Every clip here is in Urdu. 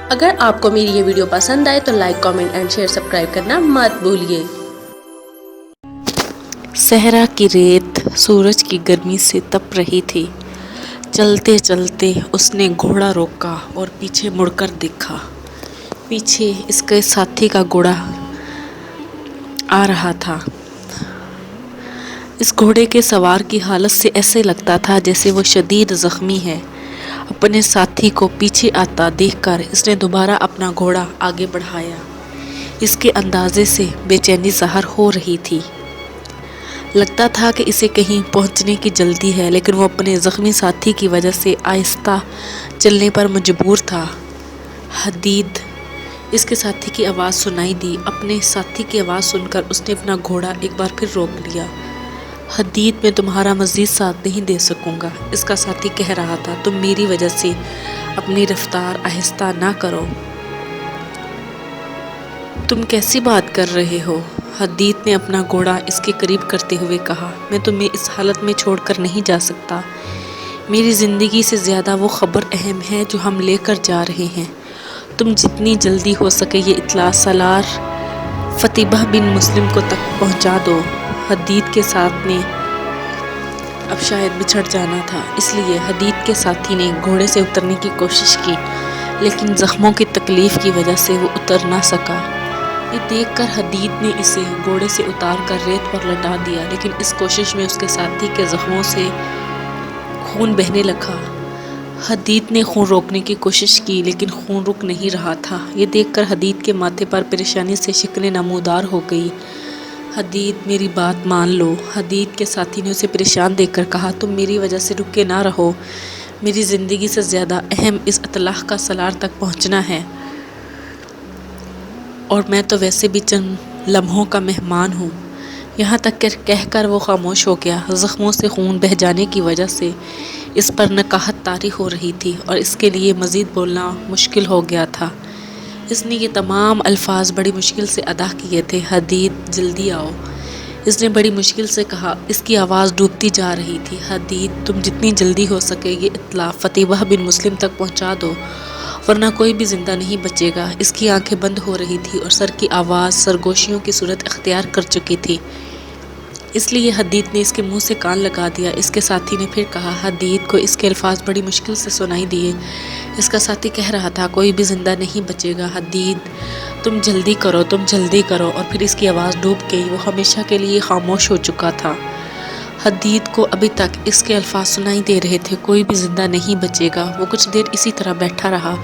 اگر آپ کو میری یہ ویڈیو پسند آئے تو like, comment and share, subscribe کرنا مت بھولیے۔ صحرا کی ریت سورج کی گرمی سے تپ رہی تھی۔ چلتے چلتے اس نے گھوڑا روکا اور پیچھے مڑ کر دیکھا۔ پیچھے اس کے ساتھی کا گھوڑا آ رہا تھا۔ اس گھوڑے کے سوار کی حالت سے ایسے لگتا تھا جیسے وہ شدید زخمی ہے۔ اپنے ساتھی کو پیچھے آتا دیکھ کر اس نے دوبارہ اپنا گھوڑا آگے بڑھایا۔ اس کے اندازے سے بے چینی ظاہر ہو رہی تھی۔ لگتا تھا کہ اسے کہیں پہنچنے کی جلدی ہے، لیکن وہ اپنے زخمی ساتھی کی وجہ سے آہستہ چلنے پر مجبور تھا۔ حدید، اس کے ساتھی کی آواز سنائی دی۔ اپنے ساتھی کی آواز سن کر اس نے اپنا گھوڑا ایک بار پھر روک لیا۔ حدید، میں تمہارا مزید ساتھ نہیں دے سکوں گا، اس کا ساتھی کہہ رہا تھا۔ تم میری وجہ سے اپنی رفتار آہستہ نہ کرو۔ تم کیسی بات کر رہے ہو؟ حدید نے اپنا گھوڑا اس کے قریب کرتے ہوئے کہا۔ میں تمہیں اس حالت میں چھوڑ کر نہیں جا سکتا۔ میری زندگی سے زیادہ وہ خبر اہم ہے جو ہم لے کر جا رہے ہیں۔ تم جتنی جلدی ہو سکے یہ اطلاع سالار فتیبہ بن مسلم کو تک پہنچا دو۔ حدید کے ساتھ نے اب شاید بچھڑ جانا تھا، اس لیے حدید کے ساتھی نے گھوڑے سے اترنے کی کوشش کی، لیکن زخموں کی تکلیف کی وجہ سے وہ اتر نہ سکا۔ یہ دیکھ کر حدید نے اسے گھوڑے سے اتار کر ریت پر لٹا دیا، لیکن اس کوشش میں اس کے ساتھی کے زخموں سے خون بہنے لگا۔ حدید نے خون روکنے کی کوشش کی، لیکن خون رک نہیں رہا تھا۔ یہ دیکھ کر حدید کے ماتھے پر پریشانی سے شکنیں نمودار ہو گئی۔ حدید، میری بات مان لو۔ حدید کے ساتھی نے اسے پریشان دیکھ کر کہا، تم میری وجہ سے رکے نہ رہو۔ میری زندگی سے زیادہ اہم اس اطلاع کا سالار تک پہنچنا ہے، اور میں تو ویسے بھی چند لمحوں کا مہمان ہوں۔ یہاں تک کہ کہہ کر وہ خاموش ہو گیا۔ زخموں سے خون بہہ جانے کی وجہ سے اس پر نقاہت طاری ہو رہی تھی اور اس کے لیے مزید بولنا مشکل ہو گیا تھا۔ اس نے یہ تمام الفاظ بڑی مشکل سے ادا کیے تھے۔ حدید، جلدی آؤ، اس نے بڑی مشکل سے کہا۔ اس کی آواز ڈوبتی جا رہی تھی۔ حدید، تم جتنی جلدی ہو سکے یہ اطلاع فتیبہ بن مسلم تک پہنچا دو، ورنہ کوئی بھی زندہ نہیں بچے گا۔ اس کی آنکھیں بند ہو رہی تھی اور سر کی آواز سرگوشیوں کی صورت اختیار کر چکی تھی، اس لیے حدید نے اس کے منہ سے کان لگا دیا۔ اس کے ساتھی نے پھر کہا۔ حدید کو اس کے الفاظ بڑی مشکل سے سنائی دیے۔ اس کا ساتھی کہہ رہا تھا، کوئی بھی زندہ نہیں بچے گا۔ حدید، تم جلدی کرو، تم جلدی کرو، اور پھر اس کی آواز ڈوب گئی۔ وہ ہمیشہ کے لیے خاموش ہو چکا تھا۔ حدید کو ابھی تک اس کے الفاظ سنائی دے رہے تھے، کوئی بھی زندہ نہیں بچے گا۔ وہ کچھ دیر اسی طرح بیٹھا رہا،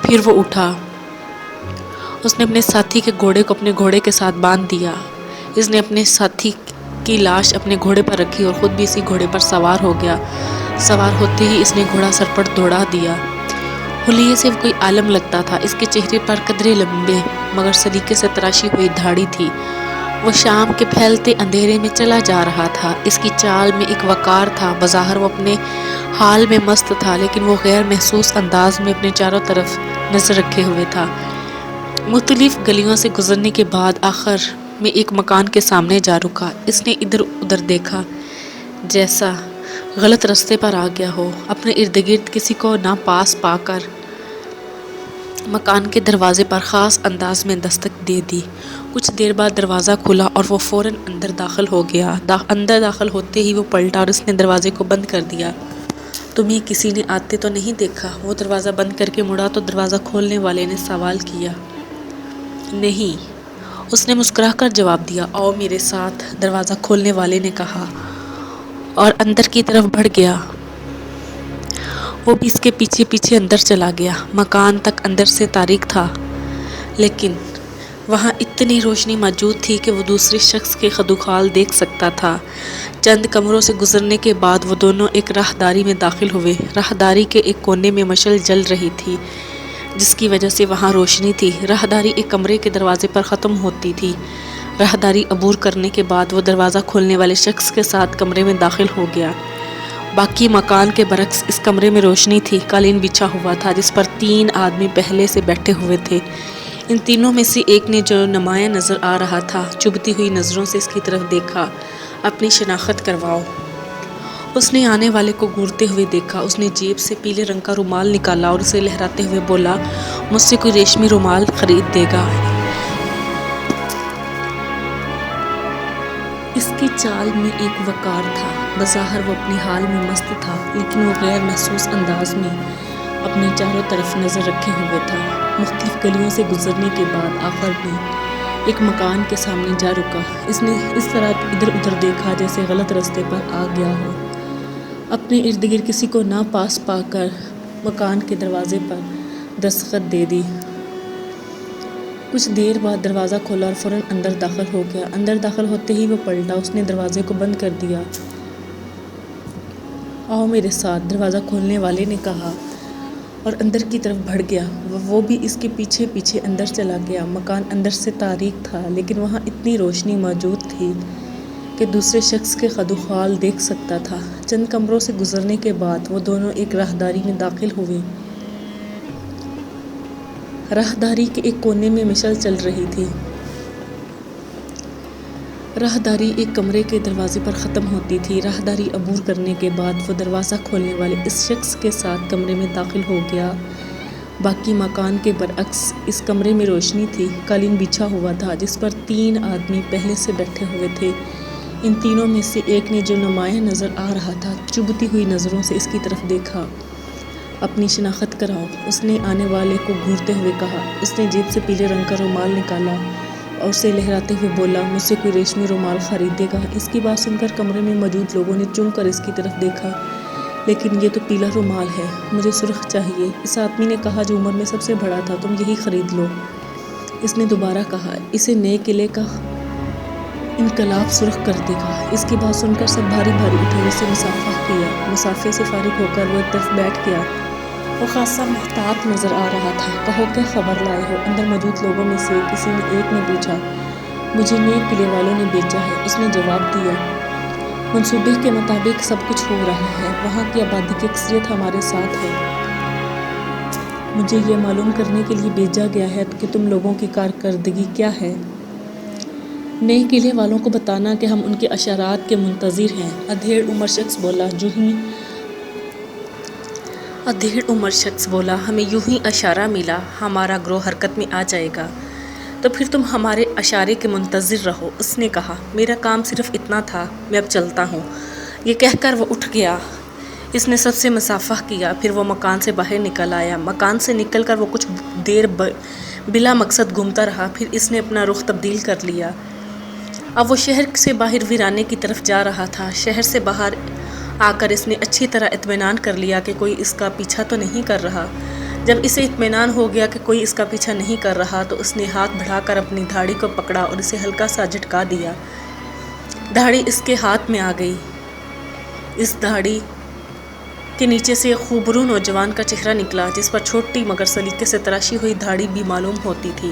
پھر وہ اٹھا۔ اس نے اپنے ساتھی کے گھوڑے کو اپنے گھوڑے کے ساتھ باندھ دیا۔ اس نے اپنے ساتھی کی لاش اپنے گھوڑے پر رکھی اور خود بھی اسی گھوڑے پر سوار ہو گیا۔ سوار ہوتے ہی اس نے گھوڑا سر پر دوڑا دیا۔ حلیے سے کوئی عالم لگتا تھا۔ اس کے چہرے پر قدرے لمبے مگر سلیقے سے تراشی ہوئی داڑھی تھی۔ وہ شام کے پھیلتے اندھیرے میں چلا جا رہا تھا۔ اس کی چال میں ایک وقار تھا۔ بظاہر وہ اپنے حال میں مست تھا، لیکن وہ غیر محسوس انداز میں اپنے چاروں طرف نظر رکھے ہوئے تھا۔ مختلف گلیوں سے گزرنے کے بعد آخر میں ایک مکان کے سامنے جا رکا۔ اس نے ادھر ادھر دیکھا، جیسا غلط راستے پر آ گیا ہو۔ اپنے ارد گرد کسی کو نہ پاس پا کر مکان کے دروازے پر خاص انداز میں دستک دے دی۔ کچھ دیر بعد دروازہ کھلا اور وہ فوراً اندر داخل ہو گیا۔ اندر داخل ہوتے ہی وہ پلٹا اور اس نے دروازے کو بند کر دیا۔ تمہیں کسی نے آتے تو نہیں دیکھا؟ وہ دروازہ بند کر کے مڑا تو دروازہ کھولنے والے نے سوال کیا۔ نہیں، اس نے مسکرا کر جواب دیا۔ آؤ میرے ساتھ، دروازہ کھولنے والے نے کہا، اور اندر کی طرف بڑھ گیا۔ وہ بھی اس کے پیچھے پیچھے اندر چلا گیا۔ مکان تک اندر سے تاریک تھا، لیکن وہاں اتنی روشنی موجود تھی کہ وہ دوسرے شخص کے خدوخال دیکھ سکتا تھا۔ چند کمروں سے گزرنے کے بعد وہ دونوں ایک راہداری میں داخل ہوئے۔ راہداری کے ایک کونے میں مشعل جل رہی تھی، جس کی وجہ سے وہاں روشنی تھی۔ راہداری ایک کمرے کے دروازے پر ختم ہوتی تھی۔ راہداری عبور کرنے کے بعد وہ دروازہ کھولنے والے شخص کے ساتھ کمرے میں داخل ہو گیا۔ باقی مکان کے برعکس اس کمرے میں روشنی تھی۔ قالین بچھا ہوا تھا جس پر 3 آدمی پہلے سے بیٹھے ہوئے تھے۔ ان تینوں میں سے ایک نے، جو نمایاں نظر آ رہا تھا، چبھتی ہوئی نظروں سے اس کی طرف دیکھا۔ اپنی شناخت کرواؤ۔ اس نے آنے والے کو گھورتے ہوئے دیکھا۔ اس نے جیب سے پیلے رنگ کا رومال نکالا اور اسے لہراتے ہوئے بولا، مجھ سے کوئی ریشمی رومال خرید دے گا؟ اس کی چال میں ایک وقار تھا۔ بظاہر وہ اپنے حال میں مست تھا، لیکن وہ غیر محسوس انداز میں اپنے چاروں طرف نظر رکھے ہوئے تھا۔ مختلف گلیوں سے گزرنے کے بعد آخر میں ایک مکان کے سامنے جا رکا۔ اس نے اس طرح ادھر ادھر دیکھا جیسے غلط راستے پر آ گیا ہو۔ اپنے ارد گرد کسی کو نہ پاس پا کر مکان کے دروازے پر دستخط دے دی۔ کچھ دیر بعد دروازہ کھولا اور فوراً اندر داخل ہو گیا۔ اندر داخل ہوتے ہی وہ پلٹا۔ اس نے دروازے کو بند کر دیا۔ آؤ میرے ساتھ، دروازہ کھولنے والے نے کہا، اور اندر کی طرف بڑھ گیا۔ وہ بھی اس کے پیچھے پیچھے اندر چلا گیا۔ مکان اندر سے تاریک تھا، لیکن وہاں اتنی روشنی موجود تھی کہ دوسرے شخص کے خد و خال دیکھ سکتا تھا۔ چند کمروں سے گزرنے کے بعد وہ دونوں ایک راہداری میں داخل ہوئے۔ راہداری کے ایک کونے میں مشعل چل رہی تھی۔ راہداری ایک کمرے کے دروازے پر ختم ہوتی تھی۔ راہداری عبور کرنے کے بعد وہ دروازہ کھولنے والے اس شخص کے ساتھ کمرے میں داخل ہو گیا۔ باقی مکان کے برعکس اس کمرے میں روشنی تھی۔ قالین بچھا ہوا تھا جس پر 3 آدمی پہلے سے بیٹھے ہوئے تھے۔ ان تینوں میں سے ایک نے جو نمایاں نظر آ رہا تھا چبھتی ہوئی نظروں سے اس کی طرف دیکھا۔ اپنی شناخت کراؤ، اس نے آنے والے کو گھورتے ہوئے کہا۔ اس نے جیب سے پیلے رنگ کا رومال نکالا اور اسے لہراتے ہوئے بولا، مجھ سے کوئی ریشمی رومال خرید دے گا؟ اس کی بات سن کر کمرے میں موجود لوگوں نے چونک کر اس کی طرف دیکھا۔ لیکن یہ تو پیلا رومال ہے، مجھے سرخ چاہیے، اس آدمی نے کہا جو عمر میں سب سے بڑا تھا، تم یہی خرید لو۔ اس نے دوبارہ کہا، اسے نئے قلعے کا انقلاب سرخ کر دے گا۔ اس کی بات سن کر سب بھاری بھاری اٹھے اور اس سے مصافحہ کیا۔ مصافحے سے فارغ ہو کر وہ ایک طرف بیٹھ گیا۔ وہ خاصا محتاط نظر آ رہا تھا۔ کہو کیا خبر لائے ہو؟ اندر موجود لوگوں میں سے کسی نے ایک نے پوچھا۔ مجھے نئے قلعے والوں نے بیچا ہے، اس نے جواب دیا۔ منصوبے کے مطابق سب کچھ ہو رہا ہے، وہاں کی آبادی کی اکثریت ہمارے ساتھ ہے۔ مجھے یہ معلوم کرنے کے لیے بھیجا گیا ہے کہ تم لوگوں کی کارکردگی کیا ہے۔ نئے قلعے والوں کو بتانا کہ ہم ان کے اشارات کے منتظر ہیں۔ ادھیڑ عمر شخص بولا، ہمیں یوں ہی اشارہ ملا، ہمارا گروہ حرکت میں آ جائے گا، تو پھر تم ہمارے اشارے کے منتظر رہو۔ اس نے کہا، میرا کام صرف اتنا تھا، میں اب چلتا ہوں۔ یہ کہہ کر وہ اٹھ گیا۔ اس نے سب سے مصافحہ کیا، پھر وہ مکان سے باہر نکل آیا۔ مکان سے نکل کر وہ کچھ دیر بلا مقصد گھومتا رہا، پھر اس نے اپنا رخ تبدیل کر لیا۔ اب وہ شہر سے باہر ویرانے کی طرف جا رہا تھا۔ شہر سے باہر آ کر اس نے اچھی طرح اطمینان کر لیا کہ کوئی اس کا پیچھا تو نہیں کر رہا۔ جب اسے اطمینان ہو گیا کہ کوئی اس کا پیچھا نہیں کر رہا تو اس نے ہاتھ بڑھا کر اپنی دھاڑی کو پکڑا اور اسے ہلکا سا جھٹکا دیا۔ دھاڑی اس کے ہاتھ میں آ گئی۔ اس دھاڑی کے نیچے سے ایک خوبرو نوجوان کا چہرہ نکلا جس پر چھوٹی مگر سلیقے سے تراشی ہوئی دھاڑی بھی معلوم ہوتی تھی۔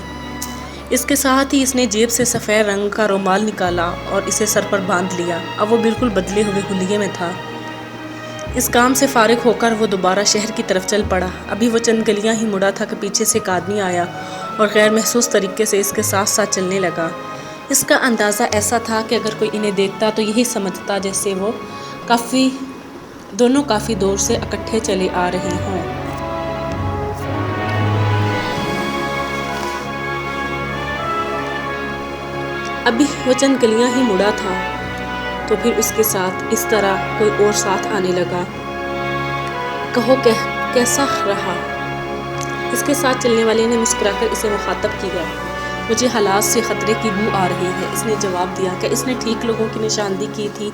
اس کے ساتھ ہی اس نے جیب سے سفید رنگ کا رومال نکالا اور اسے سر پر باندھ لیا۔ اب وہ بالکل بدلے ہوئے حلیے میں تھا۔ اس کام سے فارغ ہو کر وہ دوبارہ شہر کی طرف چل پڑا۔ ابھی وہ چند گلیاں ہی مڑا تھا کہ پیچھے سے ایک آدمی آیا اور غیر محسوس طریقے سے اس کے ساتھ ساتھ چلنے لگا۔ اس کا اندازہ ایسا تھا کہ اگر کوئی انہیں دیکھتا تو یہی سمجھتا جیسے وہ دونوں کافی دور سے اکٹھے چلے آ رہے ہوں۔ ابھی وہ چند گلیاں ہی مڑا تھا تو پھر اس کے ساتھ اس طرح کوئی اور ساتھ آنے لگا۔ کہو کیسا رہا؟ اس کے ساتھ چلنے والے نے مسکرا کر اسے مخاطب کیا۔ مجھے حالات سے خطرے کی بو آ رہی ہے، اس نے جواب دیا۔ کہ اس نے ٹھیک لوگوں کی نشاندہی کی تھی؟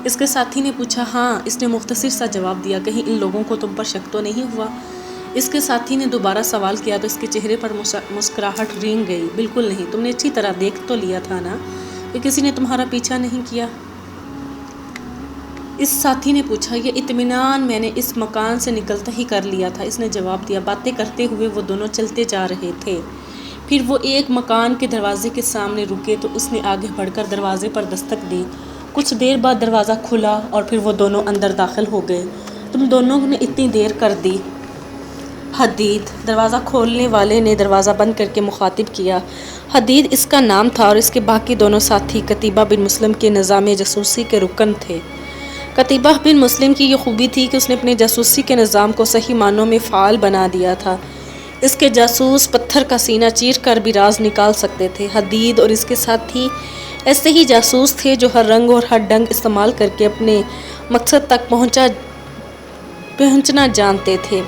اس کے ساتھی نے پوچھا۔ ہاں، اس نے مختصر سا جواب دیا۔ کہیں ان لوگوں کو تم پر شک تو نہیں ہوا؟ اس کے ساتھی نے دوبارہ سوال کیا تو اس کے چہرے پر مسکراہٹ رینگ گئی۔ بالکل نہیں، تم نے اچھی طرح دیکھ تو لیا تھا نا کہ کسی نے تمہارا پیچھا نہیں کیا؟ اس ساتھی نے پوچھا۔ یہ اطمینان میں نے اس مکان سے نکلتا ہی کر لیا تھا، اس نے جواب دیا۔ باتیں کرتے ہوئے وہ دونوں چلتے جا رہے تھے۔ پھر وہ ایک مکان کے دروازے کے سامنے رکے تو اس نے آگے بڑھ کر دروازے پر دستک دی۔ کچھ دیر بعد دروازہ کھلا اور پھر وہ دونوں اندر داخل ہو گئے۔ تم دونوں نے اتنی دیر کر دی۔ حدید، دروازہ کھولنے والے نے دروازہ بند کر کے مخاطب کیا۔ حدید اس کا نام تھا اور اس کے باقی دونوں ساتھی قتیبہ بن مسلم کے نظام جاسوسی کے رکن تھے۔ قتیبہ بن مسلم کی یہ خوبی تھی کہ اس نے اپنے جاسوسی کے نظام کو صحیح معنوں میں فعال بنا دیا تھا۔ اس کے جاسوس پتھر کا سینہ چیر کر بھی راز نکال سکتے تھے۔ حدید اور اس کے ساتھی ایسے ہی جاسوس تھے جو ہر رنگ اور ہر ڈنگ استعمال کر کے اپنے مقصد تک پہنچنا جانتے تھے۔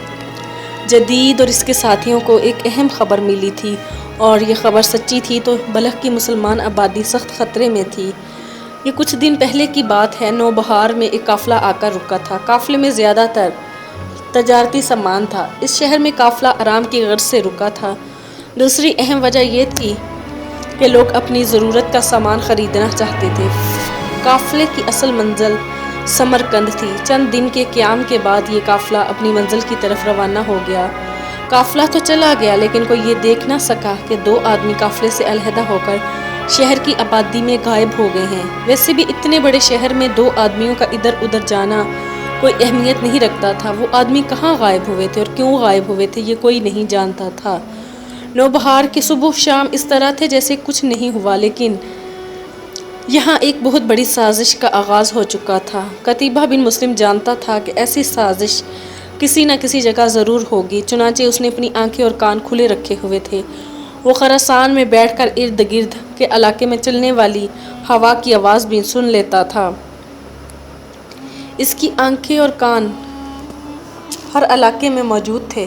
جدید اور اس کے ساتھیوں کو ایک اہم خبر ملی تھی اور یہ خبر سچی تھی تو بلخ کی مسلمان آبادی سخت خطرے میں تھی۔ یہ کچھ دن پہلے کی بات ہے۔ نوبہار میں ایک قافلہ آ کر رکا تھا۔ قافلے میں زیادہ تر تجارتی سامان تھا۔ اس شہر میں قافلہ آرام کی غرض سے رکا تھا۔ دوسری اہم وجہ یہ تھی کہ لوگ اپنی ضرورت کا سامان خریدنا چاہتے تھے۔ قافلے کی اصل منزل سمرقند تھی۔ چند دن کے قیام کے بعد یہ قافلہ اپنی منزل کی طرف روانہ ہو گیا۔ قافلہ تو چلا گیا لیکن کوئی یہ دیکھ نہ سکا کہ 2 آدمی قافلے سے علیحدہ ہو کر شہر کی آبادی میں غائب ہو گئے ہیں۔ ویسے بھی اتنے بڑے شہر میں 2 آدمیوں کا ادھر ادھر جانا کوئی اہمیت نہیں رکھتا تھا۔ وہ آدمی کہاں غائب ہوئے تھے اور کیوں غائب ہوئے تھے یہ کوئی نہیں جانتا تھا۔ نوبہار کی صبح شام اس طرح تھے جیسے کچھ نہیں ہوا، لیکن یہاں ایک بہت بڑی سازش کا آغاز ہو چکا تھا۔ قتیبہ بن مسلم جانتا تھا کہ ایسی سازش کسی نہ کسی جگہ ضرور ہوگی، چنانچہ اس نے اپنی آنکھیں اور کان کھلے رکھے ہوئے تھے۔ وہ خراسان میں بیٹھ کر ارد گرد کے علاقے میں چلنے والی ہوا کی آواز بھی سن لیتا تھا۔ اس کی آنکھیں اور کان ہر علاقے میں موجود تھے۔